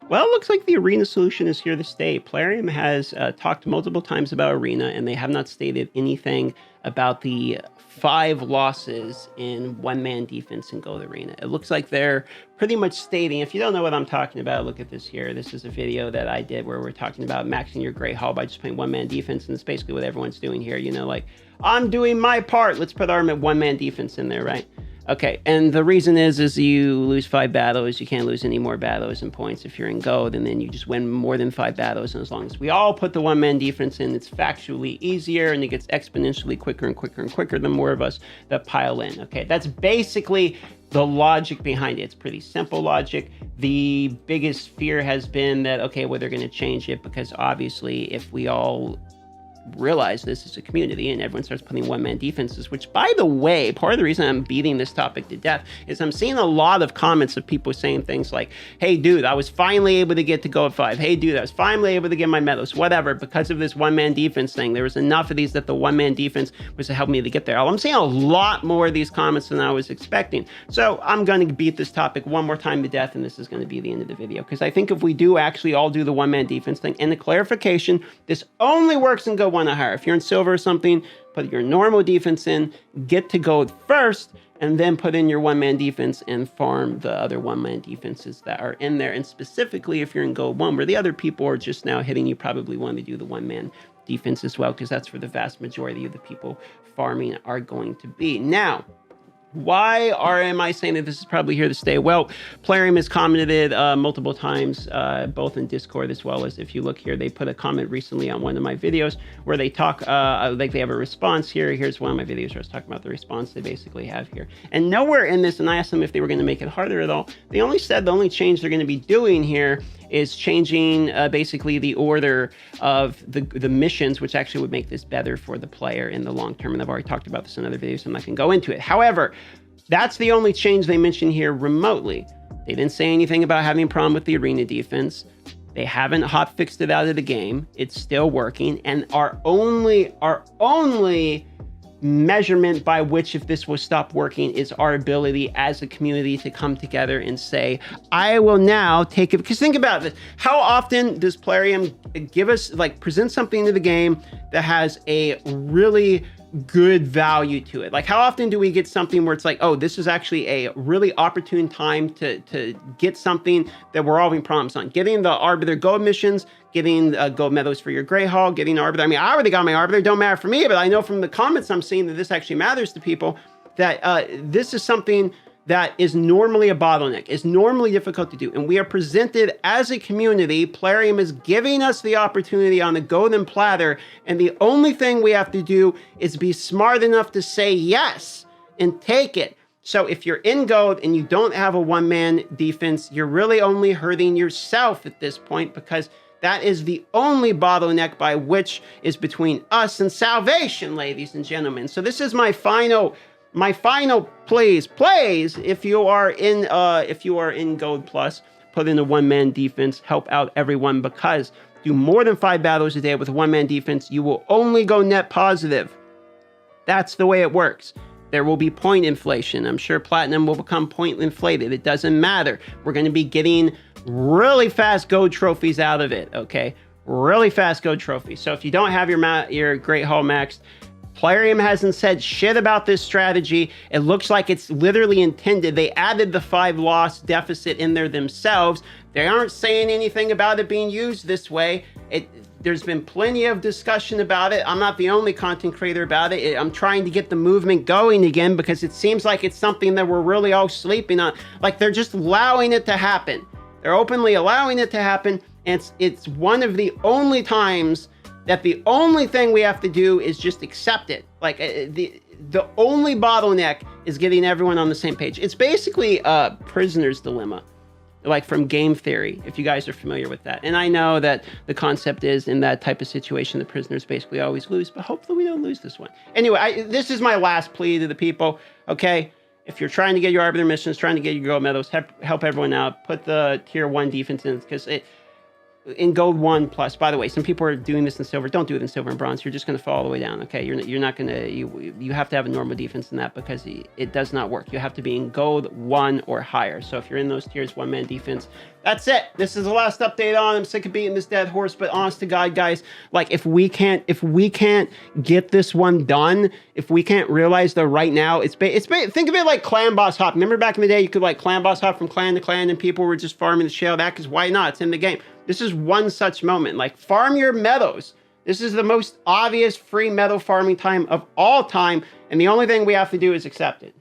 Well, it looks like the arena solution is here to stay. PLARIUM has talked multiple times about arena, and they have not stated anything about the 5 losses in one-man defense in Gold Arena. It looks like they're pretty much stating, if you don't know what I'm talking about, look at this here. This is a video that I did where we're talking about maxing your Great Hall by just playing one-man defense, and it's basically what everyone's doing here. You know, like, I'm doing my part. Let's put our one-man defense in there, right? Okay, and the reason is you lose 5 battles. You can't lose any more battles and points if you're in gold, and then you just win more than 5 battles. And as long as we all put the one-man defense in, it's factually easier, and it gets exponentially quicker and quicker and quicker the more of us that pile in. Okay, that's basically the logic behind it. It's pretty simple logic. The biggest fear has been that, okay, well, they're going to change it because obviously if we all realize this is a community and everyone starts putting one-man defenses, which, by the way, part of the reason I'm beating this topic to death is I'm seeing a lot of comments of people saying things like, hey dude, I was finally able to get to go at 5. Hey dude, I was finally able to get my medals, whatever, because of this one-man defense thing. There was enough of these that the one-man defense was to help me to get there. I'm seeing a lot more of these comments than I was expecting. So I'm going to beat this topic one more time to death, and this is going to be the end of the video, because I think if we do actually all do the one-man defense thing, and the clarification, this only works in Go 1 or higher. If you're in silver or something, put your normal defense in, get to gold first, and then put in your one-man defense and farm the other one-man defenses that are in there. And specifically, if you're in gold 1, where the other people are just now hitting, you probably want to do the one-man defense as well, because that's where the vast majority of the people farming are going to be. Now, why am I saying that this is probably here to stay? Well, PLARIUM has commented multiple times, both in Discord as well as if you look here, they put a comment recently on one of my videos where they talk, like they have a response here. Here's one of my videos where I was talking about the response they basically have here. And nowhere in this, and I asked them if they were going to make it harder at all, they only said the only change they're going to be doing here is changing basically the order of the missions, which actually would make this better for the player in the long term. And I've already talked about this in other videos, so I'm not going to go into it. However, that's the only change they mention here remotely. They didn't say anything about having a problem with the arena defense. They haven't hot fixed it out of the game. It's still working. And our only measurement by which if this will stop working is our ability as a community to come together and say, I will now take it. Because think about this. How often does PLARIUM give us, like, present something to the game that has a really good value to it? Like, how often do we get something where it's like, oh, this is actually a really opportune time to get something that we're all having problems on? Getting the Arbiter Gold missions, getting gold medals for your Great Hall, getting Arbiter. I mean, I already got my Arbiter, don't matter for me, but I know from the comments I'm seeing that this actually matters to people, that this is something that is normally a bottleneck, is normally difficult to do. And we are presented as a community. PLARIUM is giving us the opportunity on the golden platter. And the only thing we have to do is be smart enough to say yes and take it. So if you're in gold and you don't have a one-man defense, you're really only hurting yourself at this point, because that is the only bottleneck by which is between us and salvation, ladies and gentlemen. So this is my final please, if you are in gold plus, put in a one-man defense, help out everyone, because do more than 5 battles a day with a one-man defense, you will only go net positive. That's the way it works. There will be point inflation. I'm sure platinum will become point inflated. It doesn't matter. We're going to be getting really fast gold trophies out of it, okay? Really fast gold trophies. So if you don't have your Great Hall maxed, PLARIUM hasn't said shit about this strategy. It looks like it's literally intended. They added the 5 loss deficit in there themselves. They aren't saying anything about it being used this way. There's been plenty of discussion about it. I'm not the only content creator about it. I'm trying to get the movement going again, because it seems like it's something that we're really all sleeping on. Like, they're just allowing it to happen. They're openly allowing it to happen. And it's one of the only times that the only thing we have to do is just accept it. Like, the only bottleneck is getting everyone on the same page. It's basically a prisoner's dilemma, like from game theory, if you guys are familiar with that. And I know that the concept is, in that type of situation, the prisoners basically always lose, but hopefully we don't lose this one. Anyway, this is my last plea to the people, okay? If you're trying to get your Arbiter missions, trying to get your gold medals, help everyone out. Put the tier 1 defense in, because in gold 1 plus, by the way, some people are doing this in silver. Don't do it in silver and bronze. You're just going to fall all the way down, okay? You're not going to, you have to have a normal defense in that, because it does not work. You have to be in gold 1 or higher. So if you're in those tiers, one-man defense, That's it. This is the last update on. I'm sick of beating this dead horse, but honest to God, guys, like if we can't get this one done, if we can't realize that right now, think of it like clan boss hop. Remember back in the day, you could like clan boss hop from clan to clan, and people were just farming the shell back. Because why not? It's in the game. This is one such moment. Like farm your meadows. This is the most obvious free meadow farming time of all time, and the only thing we have to do is accept it.